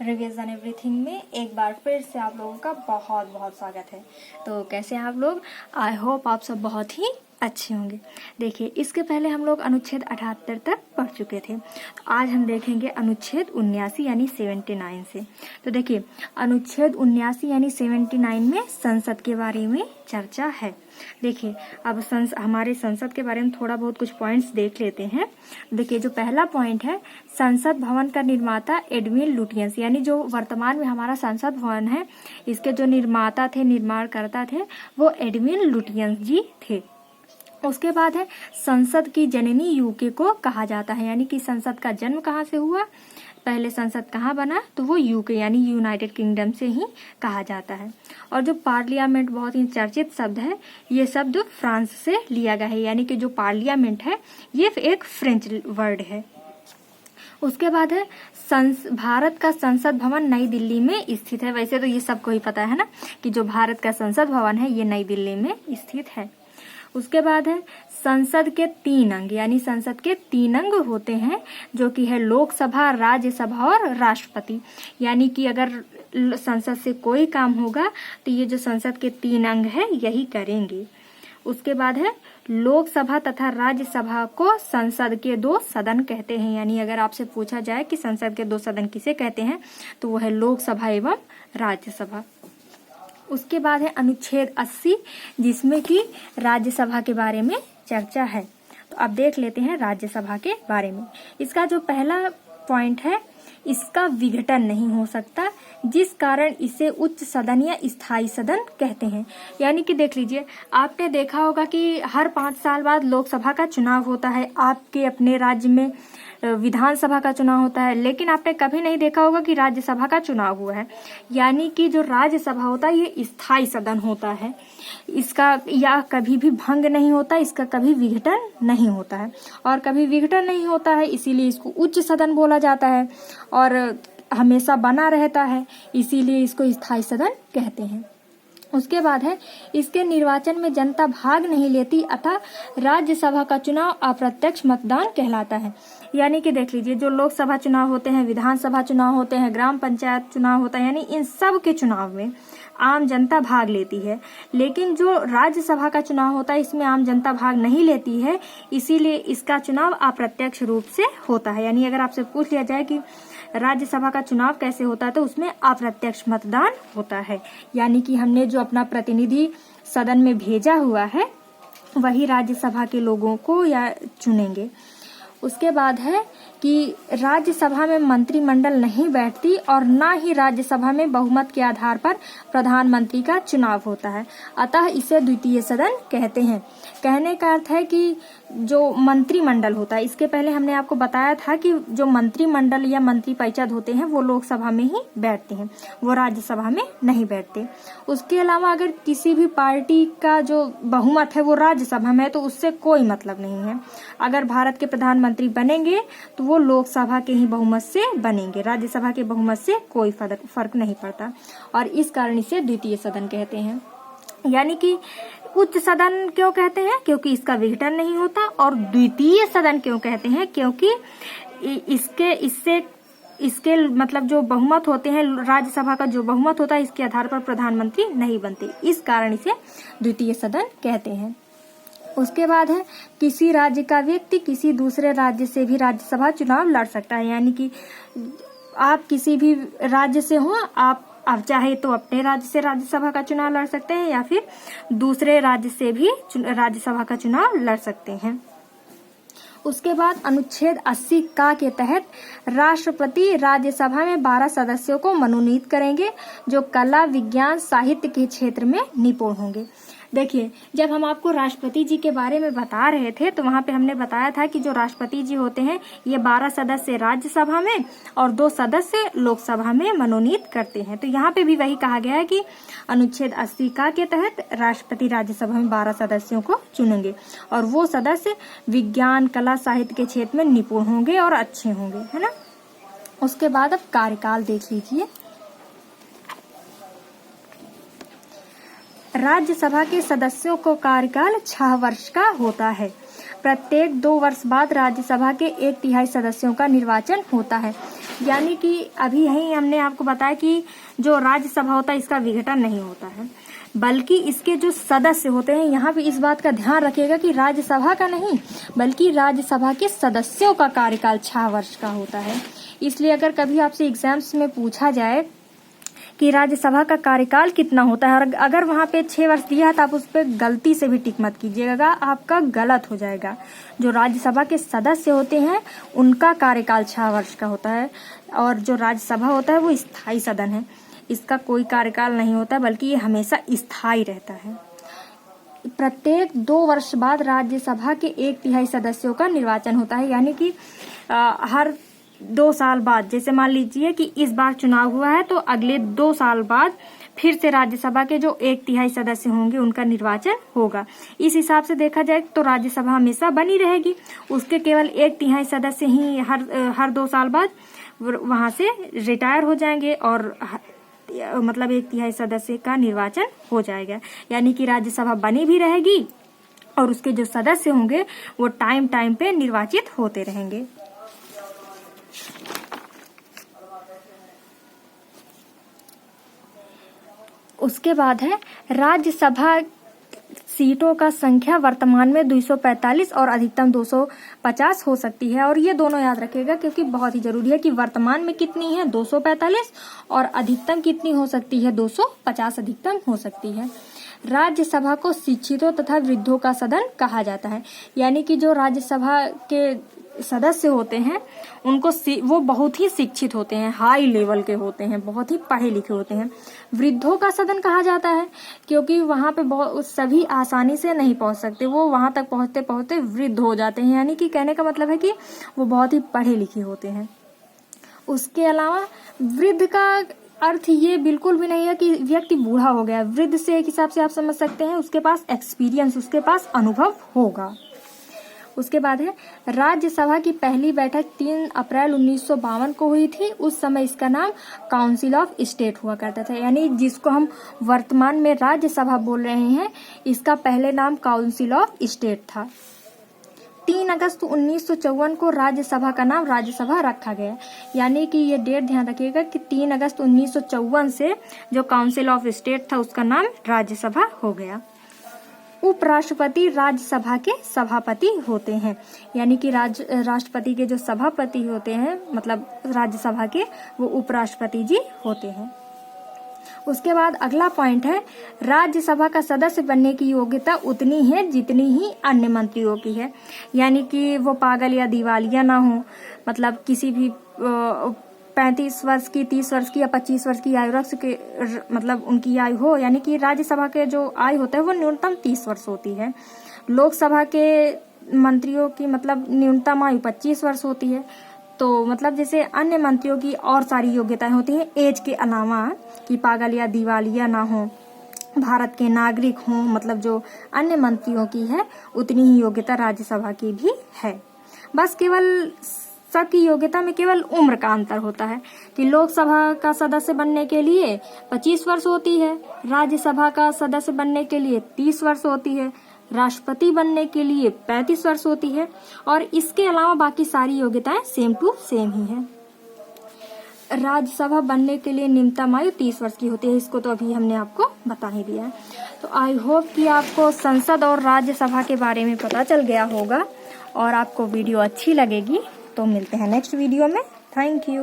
Revision everything में एक बार फिर से आप लोगों का बहुत बहुत स्वागत है। तो कैसे हैं आप लोग? आई होप आप सब बहुत ही अच्छे होंगे। देखिए, इसके पहले हम लोग अनुच्छेद 78 तक पढ़ चुके थे। आज हम देखेंगे अनुच्छेद 79 यानी 79 से। तो देखिए, अनुच्छेद 79 यानी 79 में संसद के बारे में चर्चा है। देखिए, अब हमारे संसद के बारे में थोड़ा बहुत कुछ पॉइंट्स देख लेते हैं। देखिए, जो पहला पॉइंट है, संसद भवन का निर्माता एडविन लुटियंस, यानी जो वर्तमान में हमारा संसद भवन है, इसके जो निर्माता थे, निर्माणकर्ता थे, वो एडविन लुटियंस जी थे। उसके बाद है, संसद की जननी यूके को कहा जाता है, यानी कि संसद का जन्म कहाँ से हुआ, पहले संसद कहाँ बना, तो वो यूके यानी यूनाइटेड किंगडम से ही कहा जाता है। और जो पार्लियामेंट बहुत ही चर्चित शब्द है, ये शब्द फ्रांस से लिया गया है, यानी कि जो पार्लियामेंट है ये एक फ्रेंच वर्ड है। उसके बाद है, भारत का संसद भवन नई दिल्ली में स्थित है। वैसे तो ये सबको ही पता है ना कि जो भारत का संसद भवन है ये नई दिल्ली में स्थित है। उसके बाद है, संसद के 3 अंग, यानी संसद के 3 अंग होते हैं, जो कि है लोकसभा, राज्यसभा और राष्ट्रपति। यानी कि अगर संसद से कोई काम होगा तो ये जो संसद के 3 अंग है यही करेंगे। उसके बाद है, लोकसभा तथा राज्यसभा को संसद के 2 सदन कहते हैं। यानी अगर आपसे पूछा जाए कि संसद के 2 सदन किसे कहते हैं, तो वो है लोकसभा एवं राज्यसभा। उसके बाद है अनुच्छेद 80, जिसमें कि राज्यसभा के बारे में चर्चा है। तो अब देख लेते हैं राज्यसभा के बारे में। इसका जो पहला पॉइंट है, इसका विघटन नहीं हो सकता, जिस कारण इसे उच्च सदन या स्थायी सदन कहते हैं। यानी कि देख लीजिए, आपने देखा होगा कि हर 5 साल बाद लोकसभा का चुनाव होता है, आपके अपने राज्य में विधानसभा का चुनाव होता है, लेकिन आपने कभी नहीं देखा होगा कि राज्यसभा का चुनाव हुआ है। यानी कि जो राज्यसभा होता है ये स्थायी सदन होता है, इसका या कभी भी भंग नहीं होता, इसका कभी विघटन नहीं होता है। और कभी विघटन नहीं होता है इसीलिए इसको उच्च सदन बोला जाता है, और हमेशा बना रहता है इसीलिए इसको स्थायी सदन कहते हैं। उसके बाद है, इसके निर्वाचन में जनता भाग नहीं लेती, अतः राज्यसभा का चुनाव अप्रत्यक्ष मतदान कहलाता है। यानी कि देख लीजिए, जो लोकसभा चुनाव होते हैं, विधानसभा चुनाव होते हैं, ग्राम पंचायत चुनाव होता है, यानी इन सब के चुनाव में आम जनता भाग लेती है। लेकिन जो राज्यसभा का चुनाव होता है इसमें आम जनता भाग नहीं लेती है, इसीलिए इसका चुनाव अप्रत्यक्ष रूप से होता है। यानी अगर आपसे पूछ लिया जाए कि राज्यसभा का चुनाव कैसे होता है, तो उसमें अप्रत्यक्ष मतदान होता है। यानी कि हमने जो अपना प्रतिनिधि सदन में भेजा हुआ है वही राज्यसभा के लोगों को या चुनेंगे। उसके बाद है कि राज्यसभा में मंत्रिमंडल नहीं बैठती और न ही राज्यसभा में बहुमत के आधार पर प्रधानमंत्री का चुनाव होता है, अतः इसे द्वितीय सदन कहते हैं। कहने का अर्थ है कि जो मंत्रिमंडल होता है, इसके पहले हमने आपको बताया था कि जो मंत्रिमंडल या मंत्री परिषद होते हैं वो लोकसभा में ही बैठते हैं, वो राज्यसभा में नहीं बैठते। उसके अलावा अगर किसी भी पार्टी का जो बहुमत है वो राज्यसभा में है तो उससे कोई मतलब नहीं है। अगर भारत के प्रधानमंत्री बनेंगे तो वो लोकसभा के ही बहुमत से बनेंगे, राज्यसभा के बहुमत से कोई फर्क नहीं पड़ता, और इस कारण इसे द्वितीय सदन कहते हैं। यानी कि उच्च सदन क्यों कहते हैं, क्योंकि इसका विघटन नहीं होता, और द्वितीय सदन क्यों कहते हैं, क्योंकि इसके मतलब जो बहुमत होते हैं, राज्यसभा का जो बहुमत होता है इसके आधार पर प्रधानमंत्री नहीं बनते, इस कारण इसे द्वितीय सदन कहते हैं। उसके बाद है, किसी राज्य का व्यक्ति किसी दूसरे राज्य से भी राज्यसभा चुनाव लड़ सकता है। यानी कि आप किसी भी राज्य से हो, आप चाहे तो अपने राज्य से राज्यसभा का चुनाव लड़ सकते हैं या फिर दूसरे राज्य से भी राज्यसभा का चुनाव लड़ सकते हैं। उसके बाद अनुच्छेद 80 का के तहत राष्ट्रपति राज्यसभा में 12 सदस्यों को मनोनीत करेंगे जो कला, विज्ञान, साहित्य के क्षेत्र में निपुण होंगे। देखिए, जब हम आपको राष्ट्रपति जी के बारे में बता रहे थे तो वहाँ पे हमने बताया था कि जो राष्ट्रपति जी होते हैं ये 12 सदस्य राज्यसभा में और 2 सदस्य लोकसभा में मनोनीत करते हैं। तो यहाँ पे भी वही कहा गया है कि अनुच्छेद 80 का के तहत राष्ट्रपति राज्यसभा में 12 सदस्यों को चुनेंगे और वो सदस्य विज्ञान, कला, साहित्य के क्षेत्र में निपुण होंगे और अच्छे होंगे, है ना। उसके बाद अब कार्यकाल देख लीजिए। राज्यसभा के सदस्यों को कार्यकाल 6 वर्ष का होता है। प्रत्येक 2 वर्ष बाद राज्यसभा के 1/3 सदस्यों का निर्वाचन होता है। यानी कि अभी यही हमने आपको बताया कि जो राज्यसभा होता है इसका विघटन नहीं होता है, बल्कि इसके जो सदस्य होते हैं, यहाँ पे इस बात का ध्यान रखिएगा कि राज्यसभा का नहीं बल्कि राज्यसभा के सदस्यों का कार्यकाल 6 वर्ष का होता है। इसलिए अगर कभी आपसे एग्जाम्स में पूछा जाए कि राज्यसभा का कार्यकाल कितना होता है और अगर वहां पे 6 वर्ष दिया है तो आप उस पर गलती से भी टिक मत कीजिएगा, आपका गलत हो जाएगा। जो राज्यसभा के सदस्य होते हैं उनका कार्यकाल 6 वर्ष का होता है और जो राज्यसभा होता है वो स्थायी सदन है, इसका कोई कार्यकाल नहीं होता बल्कि ये हमेशा स्थायी रहता है। प्रत्येक 2 वर्ष बाद राज्यसभा के 1/3 सदस्यों का निर्वाचन होता है, यानी कि हर 2 साल बाद, जैसे मान लीजिए कि इस बार चुनाव हुआ है तो अगले 2 साल बाद फिर से राज्यसभा के जो 1/3 सदस्य होंगे उनका निर्वाचन होगा। इस हिसाब से देखा जाए तो राज्यसभा हमेशा बनी रहेगी, उसके केवल 1/3 सदस्य ही हर 2 साल बाद वहां से रिटायर हो जाएंगे और मतलब 1/3 सदस्य का निर्वाचन हो जाएगा। यानी कि राज्यसभा बनी भी रहेगी और उसके जो सदस्य होंगे वो टाइम टाइम पे निर्वाचित होते रहेंगे। उसके बाद है राज्यसभा सीटों का संख्या वर्तमान में 245 और अधिकतम 250 हो सकती है, और ये दोनों याद रखिएगा क्योंकि बहुत ही जरूरी है कि वर्तमान में कितनी है 245 और अधिकतम कितनी हो सकती है 250 अधिकतम हो सकती है। राज्यसभा को शिक्षितों तथा वृद्धों का सदन कहा जाता है, यानी कि जो राज्यसभा के सदस्य होते हैं उनको वो बहुत ही शिक्षित होते हैं, हाई लेवल के होते हैं, बहुत ही पढ़े लिखे होते हैं। वृद्धों का सदन कहा जाता है क्योंकि वहां पे बहुत सभी आसानी से नहीं पहुंच सकते, वो वहां तक पहुंचते पहुंचते वृद्ध हो जाते हैं, यानी कि कहने का मतलब है कि वो बहुत ही पढ़े लिखे होते हैं। उसके अलावा वृद्ध का अर्थ ये बिल्कुल भी नहीं है कि व्यक्ति बूढ़ा हो गया। वृद्ध से एक हिसाब से आप समझ सकते हैं उसके पास एक्सपीरियंस, उसके पास अनुभव होगा। उसके बाद है राज्यसभा की पहली बैठक 3 अप्रैल 1952 को हुई थी। उस समय इसका नाम काउंसिल ऑफ स्टेट हुआ करता था, यानी जिसको हम वर्तमान में राज्यसभा बोल रहे हैं इसका पहले नाम काउंसिल ऑफ स्टेट था। 3 अगस्त 1954 को राज्यसभा का नाम राज्यसभा रखा गया, यानी कि ये डेट ध्यान रखिएगा कि 3 अगस्त 1954 से जो काउंसिल ऑफ स्टेट था उसका नाम राज्यसभा हो गया। उपराष्ट्रपति राज्यसभा के सभापति होते हैं, यानी कि राष्ट्रपति के जो सभापति होते हैं मतलब राज्यसभा के, वो उपराष्ट्रपति जी होते हैं। उसके बाद अगला पॉइंट है राज्यसभा का सदस्य बनने की योग्यता उतनी है जितनी ही अन्य मंत्रियों की है, यानी कि वो पागल या दिवालिया ना हो, मतलब किसी भी 35 वर्ष की, 30 वर्ष की या 25 वर्ष की आयु रख के मतलब उनकी आयु हो, यानी कि राज्यसभा के जो आयु होता है वो न्यूनतम 30 वर्ष होती है। लोकसभा के मंत्रियों की मतलब न्यूनतम आयु 25 वर्ष होती है। तो मतलब जैसे अन्य मंत्रियों की और सारी योग्यताएं होती हैं एज के अलावा, कि पागल या दिवालिया ना हो, भारत के नागरिक हों, मतलब जो अन्य मंत्रियों की है उतनी ही योग्यता राज्यसभा की भी है। बस केवल सबकी योग्यता में केवल उम्र का अंतर होता है कि लोकसभा का सदस्य बनने के लिए 25 वर्ष होती है, राज्यसभा का सदस्य बनने के लिए 30 वर्ष होती है, राष्ट्रपति बनने के लिए 35 वर्ष होती है, और इसके अलावा बाकी सारी योग्यताएं सेम टू सेम ही है। राज्यसभा बनने के लिए न्यूनतम आयु 30 वर्ष की होती है, इसको तो अभी हमने आपको बता ही दिया है। तो आई होप कि आपको संसद और राज्यसभा के बारे में पता चल गया होगा और आपको वीडियो अच्छी लगेगी। तो मिलते हैं नेक्स्ट वीडियो में। Thank you.